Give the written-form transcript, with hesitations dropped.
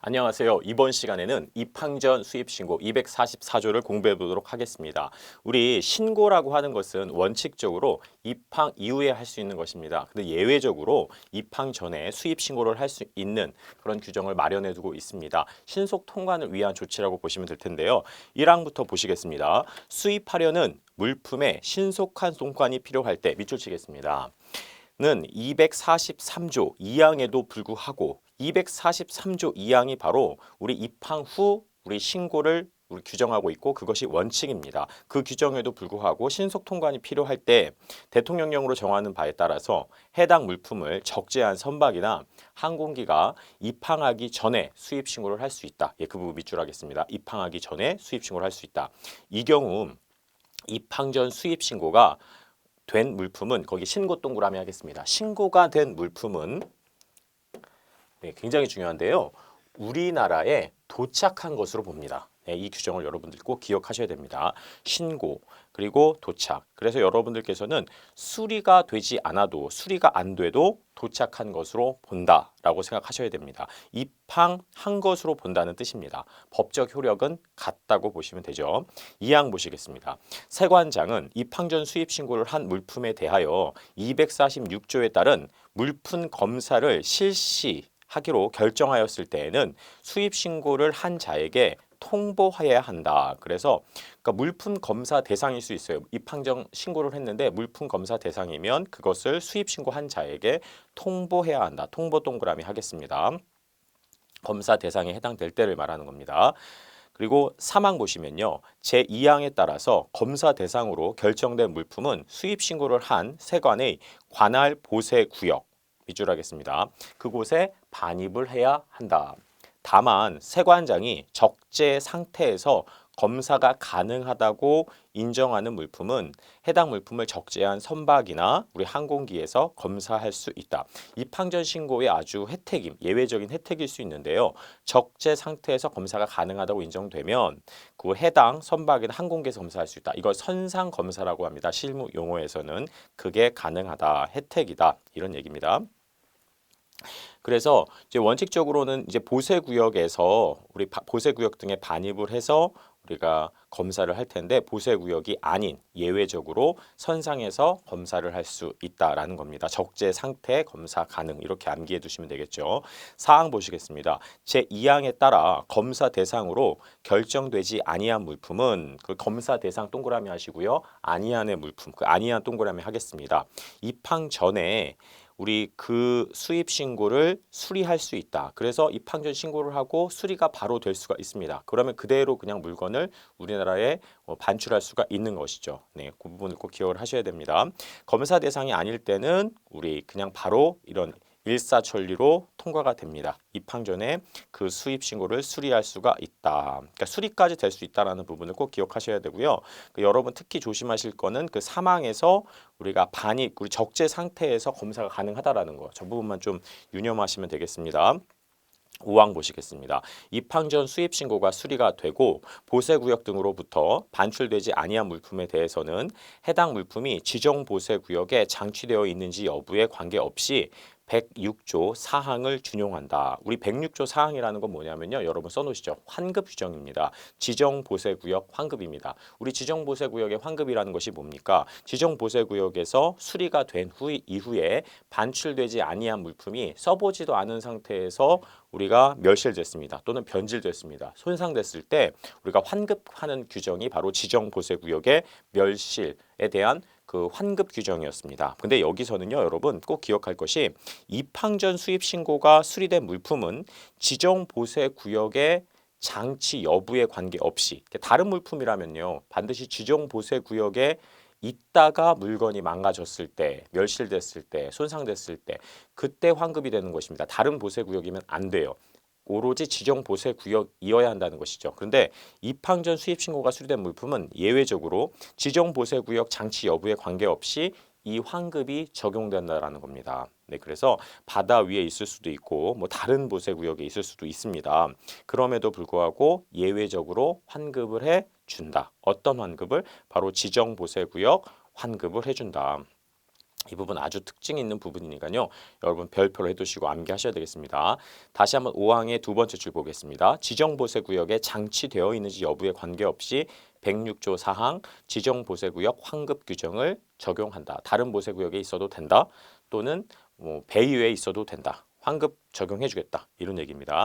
안녕하세요. 이번 시간에는 입항전 수입신고 244조를 공부해 보도록 하겠습니다. 우리 신고라고 하는 것은 원칙적으로 입항 이후에 할 수 있는 것입니다. 근데 예외적으로 입항 전에 수입신고를 할 수 있는 그런 규정을 마련해 두고 있습니다. 신속 통관을 위한 조치라고 보시면 될 텐데요. 1항부터 보시겠습니다. 수입하려는 물품의 신속한 통관이 필요할 때 밑줄 치겠습니다. 는 243조 2항에도 불구하고 243조 2항이 바로 우리 입항 후 우리 신고를 우리 규정하고 있고 그것이 원칙입니다. 그 규정에도 불구하고 신속 통관이 필요할 때 대통령령으로 정하는 바에 따라서 해당 물품을 적재한 선박이나 항공기가 입항하기 전에 수입 신고를 할 수 있다. 그 부분 밑줄 하겠습니다. 입항하기 전에 수입 신고를 할 수 있다. 이 경우 입항 전 수입 신고가 된 물품은 거기 신고 동그라미 하겠습니다. 신고가 된 물품은 굉장히 중요한데요. 우리나라에 도착한 것으로 봅니다. 이 규정을 여러분들 꼭 기억하셔야 됩니다. 신고 그리고 도착. 그래서 여러분들께서는 수리가 되지 않아도 수리가 안 돼도 도착한 것으로 본다라고 생각하셔야 됩니다. 입항한 것으로 본다는 뜻입니다. 법적 효력은 같다고 보시면 되죠. 2항 보시겠습니다. 세관장은 입항 전 수입 신고를 한 물품에 대하여 246조에 따른 물품 검사를 실시하기로 결정하였을 때에는 수입 신고를 한 자에게 통보해야 한다. 그래서 그러니까 물품 검사 대상일 수 있어요. 입항정 신고를 했는데 물품 검사 대상이면 그것을 수입 신고한 자에게 통보해야 한다. 통보 동그라미 하겠습니다. 검사 대상에 해당될 때를 말하는 겁니다. 그리고 3항 보시면요. 제2항에 따라서 검사 대상으로 결정된 물품은 수입 신고를 한 세관의 관할 보세 구역 밑줄 하겠습니다. 그곳에 반입을 해야 한다. 다만 세관장이 적재 상태에서 검사가 가능하다고 인정하는 물품은 해당 물품을 적재한 선박이나 우리 항공기에서 검사할 수 있다. 입항전 신고의 아주 예외적인 혜택일 수 있는데요. 적재 상태에서 검사가 가능하다고 인정되면 그 해당 선박이나 항공기에서 검사할 수 있다. 이걸 선상 검사라고 합니다. 실무 용어에서는 그게 가능하다, 혜택이다 이런 얘기입니다. 그래서 이제 원칙적으로는 이제 보세구역에서 우리 보세구역 등에 반입을 해서 우리가 검사를 할 텐데 보세구역이 아닌 예외적으로 선상에서 검사를 할 수 있다라는 겁니다. 적재 상태 검사 가능 이렇게 암기해 두시면 되겠죠. 사항 보시겠습니다. 제2항에 따라 검사 대상으로 결정되지 아니한 물품은 그 검사 대상 동그라미 하시고요. 아니한의 물품 그 아니한 동그라미 하겠습니다. 입항 전에 우리 그 수입 신고를 수리할 수 있다. 그래서 입항전 신고를 하고 수리가 바로 될 수가 있습니다. 그러면 그대로 그냥 물건을 우리나라에 반출할 수가 있는 것이죠. 네, 그 부분을 꼭 기억을 하셔야 됩니다. 검사 대상이 아닐 때는 우리 그냥 바로 이런 일사천리로 통과가 됩니다. 입항 전에 그 수입 신고를 수리할 수가 있다. 그러니까 수리까지 될 수 있다라는 부분을 꼭 기억하셔야 되고요. 여러분 특히 조심하실 거는 그 사망에서 우리가 반입, 우리 적재 상태에서 검사가 가능하다라는 거. 저 부분만 좀 유념하시면 되겠습니다. 5항 보시겠습니다. 입항 전 수입 신고가 수리가 되고 보세구역 등으로부터 반출되지 아니한 물품에 대해서는 해당 물품이 지정 보세구역에 장치되어 있는지 여부에 관계없이 106조 사항을 준용한다. 우리 106조 사항이라는 건 뭐냐면요. 여러분 써놓으시죠. 환급 규정입니다. 지정보세구역 환급입니다. 우리 지정보세구역의 환급이라는 것이 뭡니까? 지정보세구역에서 수리가 된 이후에 반출되지 아니한 물품이 써보지도 않은 상태에서 우리가 멸실됐습니다. 또는 변질됐습니다. 손상됐을 때 우리가 환급하는 규정이 바로 지정보세구역의 멸실에 대한 그 환급 규정이었습니다. 근데 여기서는요, 여러분 꼭 기억할 것이 입항 전 수입 신고가 수리된 물품은 지정 보세 구역의 장치 여부에 관계없이 다른 물품이라면요, 반드시 지정 보세 구역에 있다가 물건이 망가졌을 때, 멸실됐을 때, 손상됐을 때 그때 환급이 되는 것입니다. 다른 보세 구역이면 안 돼요. 오로지 지정 보세 구역이어야 한다는 것이죠. 그런데 입항 전 수입 신고가 수리된 물품은 예외적으로 지정 보세 구역 장치 여부에 관계없이 이 환급이 적용된다라는 겁니다. 네, 그래서 바다 위에 있을 수도 있고 뭐 다른 보세 구역에 있을 수도 있습니다. 그럼에도 불구하고 예외적으로 환급을 해 준다. 어떤 환급을? 바로 지정 보세 구역 환급을 해 준다. 이 부분 아주 특징 있는 부분이니까요. 여러분 별표로 해두시고 암기하셔야 되겠습니다. 다시 한번 5항의 두 번째 줄 보겠습니다. 지정보세구역에 장치되어 있는지 여부에 관계없이 106조 4항 지정보세구역 환급 규정을 적용한다. 다른 보세구역에 있어도 된다. 또는 뭐 배이외에 있어도 된다. 환급 적용해주겠다. 이런 얘기입니다.